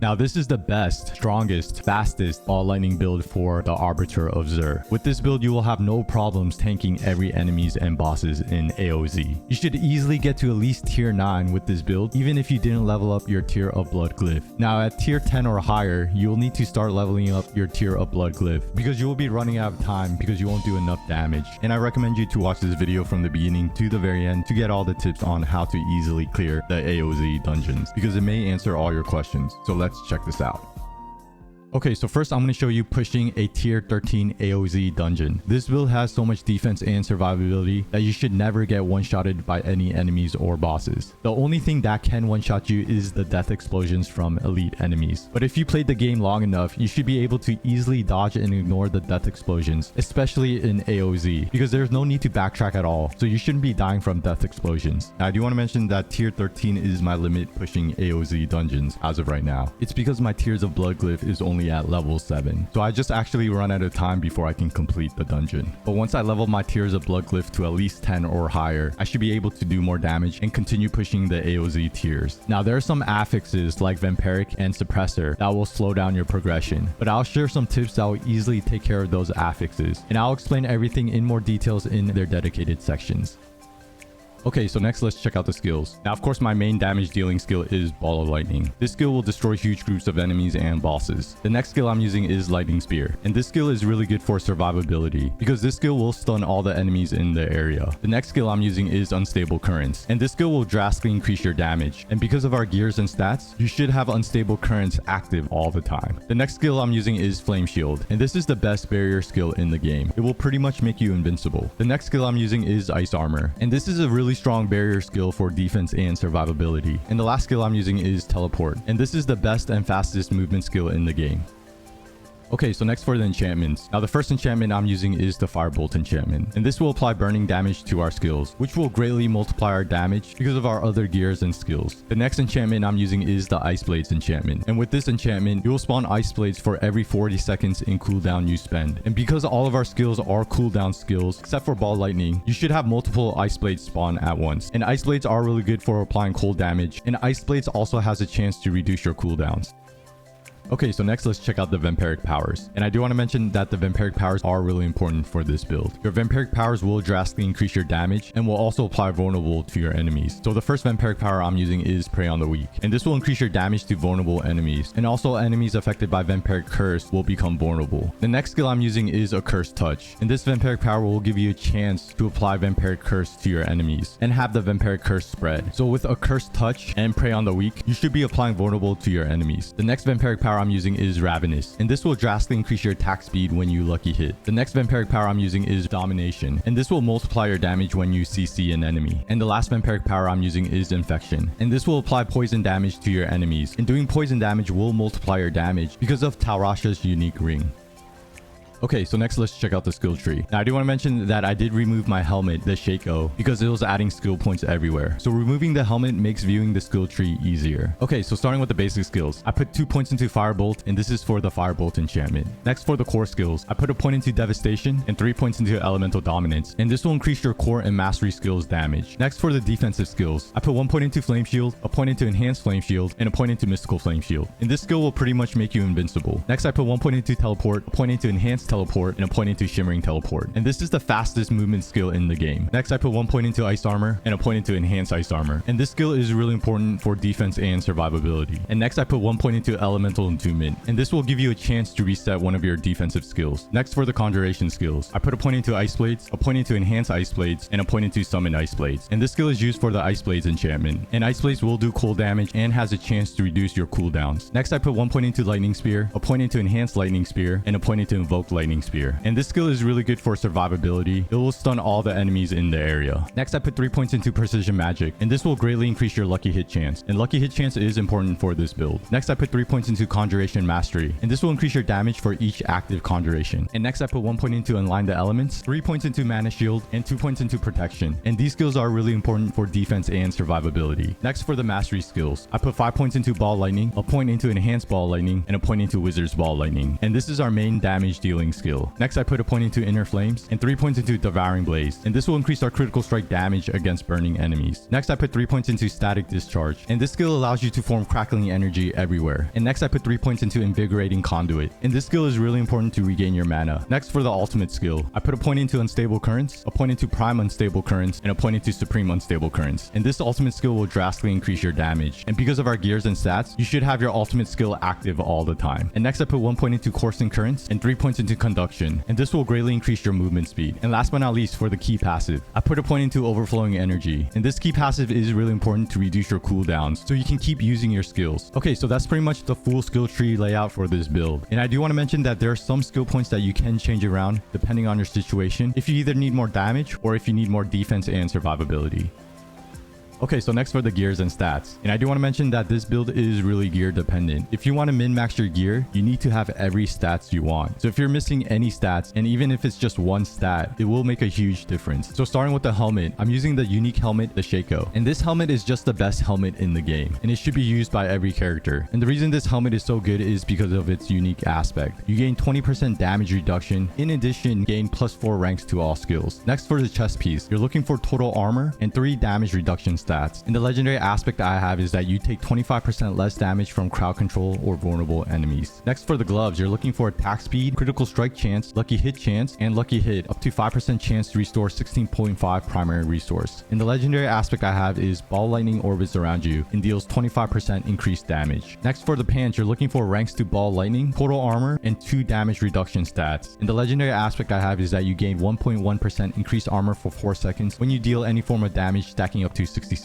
Now this is the best, strongest, fastest ball lightning build for the Abattoir of Zir. With this build you will have no problems tanking every enemies and bosses in AoZ. You should easily get to at least tier 9 with this build, even if you didn't level up your tier of blood glyph. Now at tier 10 or higher, you will need to start leveling up your tier of blood glyph because you will be running out of time because you won't do enough damage. And I recommend you to watch this video from the beginning to the very end to get all the tips on how to easily clear the AoZ dungeons, because it may answer all your questions. So let's check this out. Okay, so first I'm going to show you pushing a tier 13 AoZ dungeon. This build has so much defense and survivability that you should never get one-shotted by any enemies or bosses. The only thing that can one-shot you is the death explosions from elite enemies. But if you played the game long enough, you should be able to easily dodge and ignore the death explosions, especially in AoZ, because there's no need to backtrack at all, so you shouldn't be dying from death explosions. Now I do want to mention that tier 13 is my limit pushing AoZ dungeons as of right now. It's because my tiers of blood glyph is only at level 7, so I just actually run out of time before I can complete the dungeon. But once I level my tiers of blood glyph to at least 10 or higher, I should be able to do more damage and continue pushing the AoZ tiers. Now there are some affixes like Vampiric and Suppressor that will slow down your progression, but I'll share some tips that will easily take care of those affixes, and I'll explain everything in more details in their dedicated sections. Okay, so next let's check out the skills. Now of course my main damage dealing skill is Ball of Lightning. This skill will destroy huge groups of enemies and bosses. The next skill I'm using is Lightning Spear, and this skill is really good for survivability because this skill will stun all the enemies in the area. The next skill I'm using is Unstable Currents, and this skill will drastically increase your damage, and because of our gears and stats, you should have Unstable Currents active all the time. The next skill I'm using is Flame Shield, and this is the best barrier skill in the game. It will pretty much make you invincible. The next skill I'm using is Ice Armor, and this is a really strong barrier skill for defense and survivability. And the last skill I'm using is Teleport, and this is the best and fastest movement skill in the game. Okay, so next for the enchantments. Now the first enchantment I'm using is the Firebolt enchantment, and this will apply burning damage to our skills, which will greatly multiply our damage because of our other gears and skills. The next enchantment I'm using is the Ice Blades enchantment, and with this enchantment you will spawn ice blades for every 40 seconds in cooldown you spend. And because all of our skills are cooldown skills except for Ball Lightning, you should have multiple ice blades spawn at once, and ice blades are really good for applying cold damage, and ice blades also has a chance to reduce your cooldowns. Okay, so next let's check out the Vampiric Powers. And I do want to mention that the Vampiric Powers are really important for this build. Your Vampiric Powers will drastically increase your damage and will also apply vulnerable to your enemies. So the first Vampiric Power I'm using is Prey on the Weak, and this will increase your damage to vulnerable enemies, and also enemies affected by Vampiric Curse will become vulnerable. The next skill I'm using is Accursed Touch, and this Vampiric Power will give you a chance to apply Vampiric Curse to your enemies and have the Vampiric Curse spread. So with Accursed Touch and Prey on the Weak, you should be applying vulnerable to your enemies. The next Vampiric Power I'm using is Ravenous, and this will drastically increase your attack speed when you lucky hit. The next Vampiric Power I'm using is Domination, and this will multiply your damage when you CC an enemy. And the last Vampiric Power I'm using is Infection, and this will apply poison damage to your enemies, and doing poison damage will multiply your damage because of Talrasha's unique ring. Okay, so next let's check out the skill tree. Now I do want to mention that I did remove my helmet, the Shaco, because it was adding skill points everywhere. So removing the helmet makes viewing the skill tree easier. Okay, so starting with the basic skills, I put 2 points into Firebolt, and this is for the Firebolt enchantment. Next for the core skills, I put a point into Devastation and 3 points into Elemental Dominance, and this will increase your core and mastery skills damage. Next for the defensive skills, I put 1 point into Flame Shield, a point into Enhanced Flame Shield, and a point into Mystical Flame Shield. And this skill will pretty much make you invincible. Next I put 1 point into Teleport, a point into Enhanced Teleport, and a point into Shimmering Teleport, and this is the fastest movement skill in the game. Next I put 1 point into Ice Armor and a point into Enhanced Ice Armor, and this skill is really important for defense and survivability. And next I put 1 point into Elemental Entombment, and this will give you a chance to reset one of your defensive skills. Next for the Conjuration skills, I put a point into Ice Blades, a point into Enhanced Ice Blades, and a point into Summon Ice Blades, and this skill is used for the Ice Blades enchantment, and Ice Blades will do cold damage and has a chance to reduce your cooldowns. Next I put 1 point into Lightning Spear, a point into Enhanced Lightning Spear, and a point into Invoked Lightning Spear, and this skill is really good for survivability. It will stun all the enemies in the area. Next I put 3 points into Precision Magic, and this will greatly increase your lucky hit chance, and lucky hit chance is important for this build. Next I put 3 points into Conjuration Mastery, and this will increase your damage for each active conjuration. And next I put 1 point into Align the Elements, 3 points into Mana Shield, and 2 points into Protection, and these skills are really important for defense and survivability. Next for the mastery skills, I put 5 points into Ball Lightning, a point into Enhanced Ball Lightning, and a point into Wizard's Ball Lightning, and this is our main damage dealing lightning skill. Next, I put a point into Inner Flames and 3 points into Devouring Blaze, and this will increase our critical strike damage against burning enemies. Next, I put 3 points into Static Discharge, and this skill allows you to form crackling energy everywhere. And next, I put 3 points into Invigorating Conduit, and this skill is really important to regain your mana. Next, for the ultimate skill, I put a point into Unstable Currents, a point into Prime Unstable Currents, and a point into Supreme Unstable Currents. And this ultimate skill will drastically increase your damage. And because of our gears and stats, you should have your ultimate skill active all the time. And next, I put 1 point into Coursing Currents and 3 points into Conduction, and this will greatly increase your movement speed. And last but not least, for the key passive, I put a point into Overflowing Energy, and this key passive is really important to reduce your cooldowns so you can keep using your skills. Okay, so that's pretty much the full skill tree layout for this build. And I do want to mention that there are some skill points that you can change around depending on your situation, if you either need more damage or if you need more defense and survivability. Okay, so next for the gears and stats. And I do want to mention that this build is really gear dependent. If you want to min-max your gear, you need to have every stats you want. So if you're missing any stats, and even if it's just one stat, it will make a huge difference. So starting with the helmet, I'm using the unique helmet, the Shaco. And this helmet is just the best helmet in the game, and it should be used by every character. And the reason this helmet is so good is because of its unique aspect. You gain 20% damage reduction. In addition, gain +4 ranks to all skills. Next for the chest piece, you're looking for total armor and 3 damage reduction stats. And the legendary aspect I have is that you take 25% less damage from crowd control or vulnerable enemies. Next for the gloves, you're looking for attack speed, critical strike chance, lucky hit chance, and lucky hit, up to 5% chance to restore 16.5 primary resource. And the legendary aspect I have is ball lightning orbits around you and deals 25% increased damage. Next for the pants, you're looking for ranks to ball lightning, total armor, and 2 damage reduction stats. And the legendary aspect I have is that you gain 1.1% increased armor for 4 seconds when you deal any form of damage, stacking up to 66%.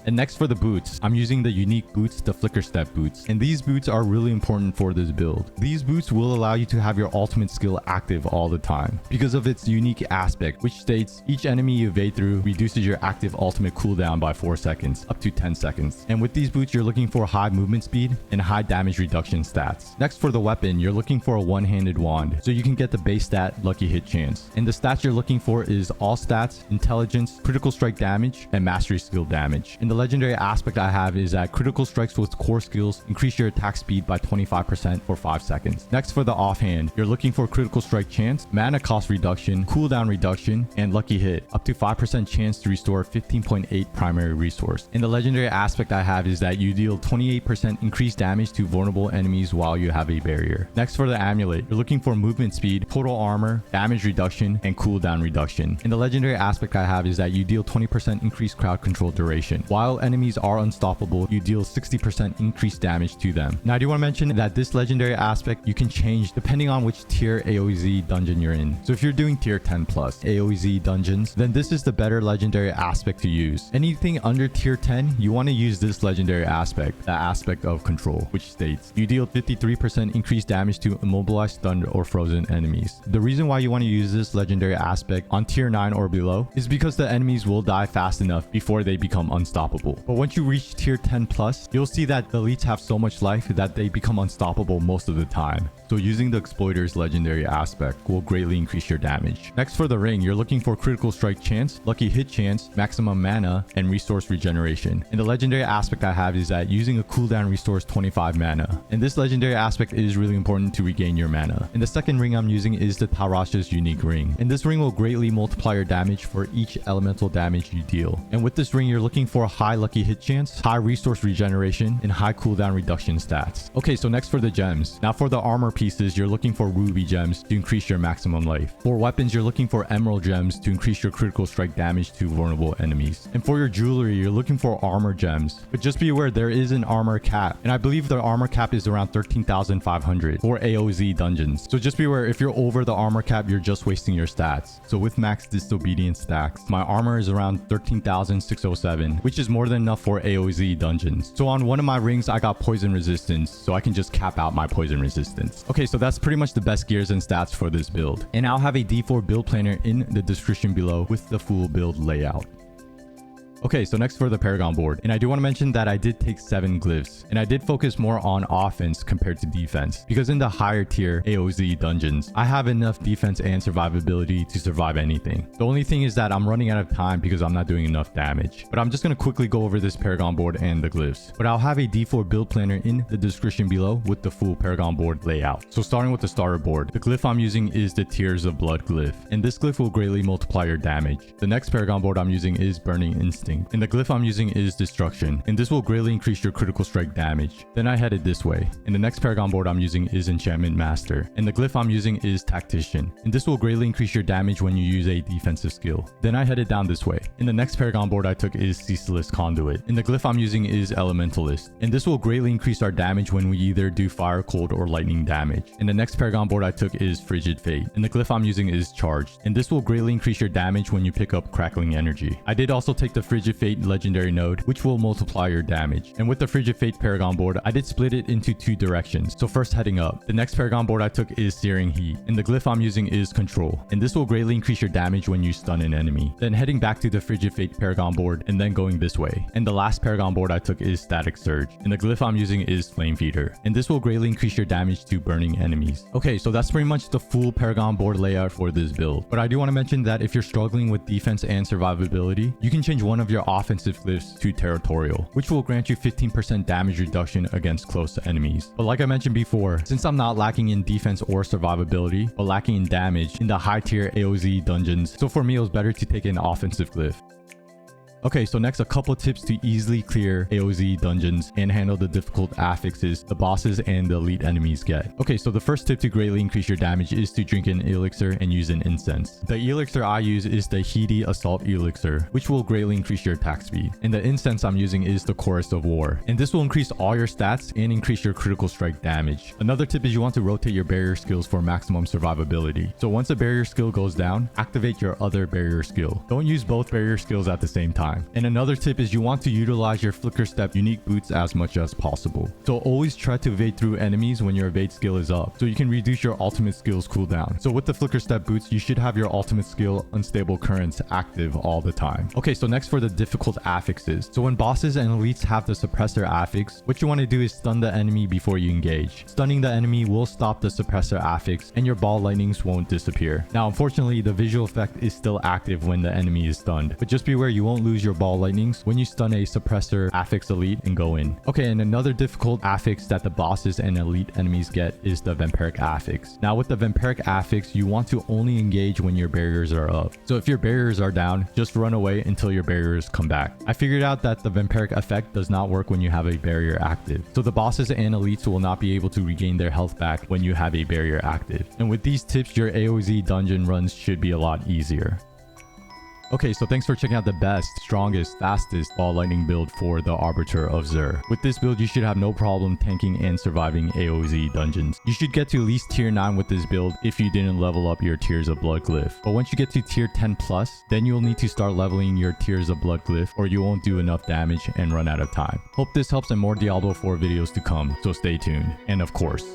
And next for the boots, I'm using the unique boots, the Flicker Step boots. And these boots are really important for this build. These boots will allow you to have your ultimate skill active all the time because of its unique aspect, which states each enemy you evade through reduces your active ultimate cooldown by 4 seconds, up to 10 seconds. And with these boots, you're looking for high movement speed and high damage reduction stats. Next for the weapon, you're looking for a one-handed wand, so you can get the base stat, lucky hit chance. And the stats you're looking for is all stats, intelligence, critical strike damage, and mastery skill damage. And the legendary aspect I have is that critical strikes with core skills increase your attack speed by 25% for 5 seconds. Next for the offhand, you're looking for critical strike chance, mana cost reduction, cooldown reduction, and lucky hit, up to 5% chance to restore 15.8 primary resource. And the legendary aspect I have is that you deal 28% increased damage to vulnerable enemies while you have a barrier. Next for the amulet, you're looking for movement speed, total armor, damage reduction, and cooldown reduction. And the legendary aspect I have is that you deal 20% increased crowd control duration. While enemies are unstoppable, you deal 60% increased damage to them. Now I do want to mention that this legendary aspect you can change depending on which tier AoZ dungeon you're in. So if you're doing tier 10 plus AoZ dungeons, then this is the better legendary aspect to use. Anything under tier 10, you want to use this legendary aspect, the aspect of control, which states you deal 53% increased damage to immobilized, stunned, or frozen enemies. The reason why you want to use this legendary aspect on tier 9 or below is because the enemies will die fast enough before they become unstoppable. But once you reach tier 10 plus, you'll see that the elites have so much life that they become unstoppable most of the time. So using the Exploiter's legendary aspect will greatly increase your damage. Next for the ring, you're looking for critical strike chance, lucky hit chance, maximum mana, and resource regeneration. And the legendary aspect I have is that using a cooldown restores 25 mana. And this legendary aspect is really important to regain your mana. And the second ring I'm using is the Tarasha's unique ring. And this ring will greatly multiply your damage for each elemental damage you deal. And with this ring, you're looking for a high lucky hit chance, high resource regeneration, and high cooldown reduction stats. Okay, so next for the gems. Now for the armor pieces, you're looking for ruby gems to increase your maximum life. For weapons, you're looking for emerald gems to increase your critical strike damage to vulnerable enemies. And for your jewelry, you're looking for armor gems. But just be aware, there is an armor cap. And I believe the armor cap is around 13,500 for AoZ dungeons. So just be aware, if you're over the armor cap, you're just wasting your stats. So with max disobedience stacks, my armor is around 13,607, which is more than enough for AoZ dungeons. So on one of my rings, I got poison resistance, so I can just cap out my poison resistance. Okay, so that's pretty much the best gears and stats for this build. And I'll have a D4 build planner in the description below with the full build layout. Okay, so next for the Paragon board. And I do want to mention that I did take 7 glyphs. And I did focus more on offense compared to defense. Because in the higher tier AOZ dungeons, I have enough defense and survivability to survive anything. The only thing is that I'm running out of time because I'm not doing enough damage. But I'm just going to quickly go over this Paragon board and the glyphs. But I'll have a D4 build planner in the description below with the full Paragon board layout. So starting with the starter board, the glyph I'm using is the Tears of Blood glyph. And this glyph will greatly multiply your damage. The next Paragon board I'm using is Burning Instinct. And the glyph I'm using is Destruction. And this will greatly increase your critical strike damage. Then I headed this way. And the next Paragon board I'm using is Enchantment Master. And the glyph I'm using is Tactician. And this will greatly increase your damage when you use a defensive skill. Then I headed down this way. And the next Paragon board I took is Ceaseless Conduit. And the glyph I'm using is Elementalist. And this will greatly increase our damage when we either do fire, cold, or lightning damage. And the next Paragon board I took is Frigid Fate. And the glyph I'm using is Charged. And this will greatly increase your damage when you pick up Crackling Energy. I did also take the Frigid Fate legendary node, which will multiply your damage. And with the Frigid Fate Paragon board, I did split it into 2 directions. So first heading up, the next Paragon board I took is Searing Heat. And the glyph I'm using is Control. And this will greatly increase your damage when you stun an enemy. Then heading back to the Frigid Fate Paragon board and then going this way. And the last Paragon board I took is Static Surge. And the glyph I'm using is Flame Feeder. And this will greatly increase your damage to burning enemies. Okay, so that's pretty much the full Paragon board layout for this build. But I do want to mention that if you're struggling with defense and survivability, you can change one of your offensive glyphs to Territorial, which will grant you 15% damage reduction against close enemies. But like I mentioned before, since I'm not lacking in defense or survivability, but lacking in damage in the high tier AOZ dungeons, so for me it was better to take an offensive glyph. Okay, so next, a couple tips to easily clear AOZ dungeons and handle the difficult affixes the bosses and the elite enemies get. Okay, so the first tip to greatly increase your damage is to drink an elixir and use an incense. The elixir I use is the Heedy Assault Elixir, which will greatly increase your attack speed. And the incense I'm using is the Chorus of War. And this will increase all your stats and increase your critical strike damage. Another tip is you want to rotate your barrier skills for maximum survivability. So once a barrier skill goes down, activate your other barrier skill. Don't use both barrier skills at the same time. And another tip is you want to utilize your Flicker Step unique boots as much as possible. So always try to evade through enemies when your evade skill is up, so you can reduce your ultimate skill's cooldown. So with the Flicker Step boots, you should have your ultimate skill Unstable Currents active all the time. Okay, so next for the difficult affixes. So when bosses and elites have the suppressor affix, what you want to do is stun the enemy before you engage. Stunning the enemy will stop the suppressor affix and your ball lightnings won't disappear. Now unfortunately, the visual effect is still active when the enemy is stunned, but just beware you won't lose your ball lightnings when you stun a suppressor affix elite and go in. Okay, and another difficult affix that the bosses and elite enemies get is the Vampiric affix. Now with the Vampiric affix, you want to only engage when your barriers are up. So if your barriers are down, just run away until your barriers come back. I figured out that the Vampiric effect does not work when you have a barrier active. So the bosses and elites will not be able to regain their health back when you have a barrier active. And with these tips, your AOZ dungeon runs should be a lot easier. Okay, so thanks for checking out the best, strongest, fastest ball lightning build for the Abattoir of Zir. With this build, you should have no problem tanking and surviving AOZ dungeons. You should get to at least tier 9 with this build if you didn't level up your Tears of Blood glyph. But once you get to tier 10 plus, then you'll need to start leveling your Tears of Blood glyph or you won't do enough damage and run out of time. Hope this helps and more Diablo 4 videos to come, so stay tuned. And of course,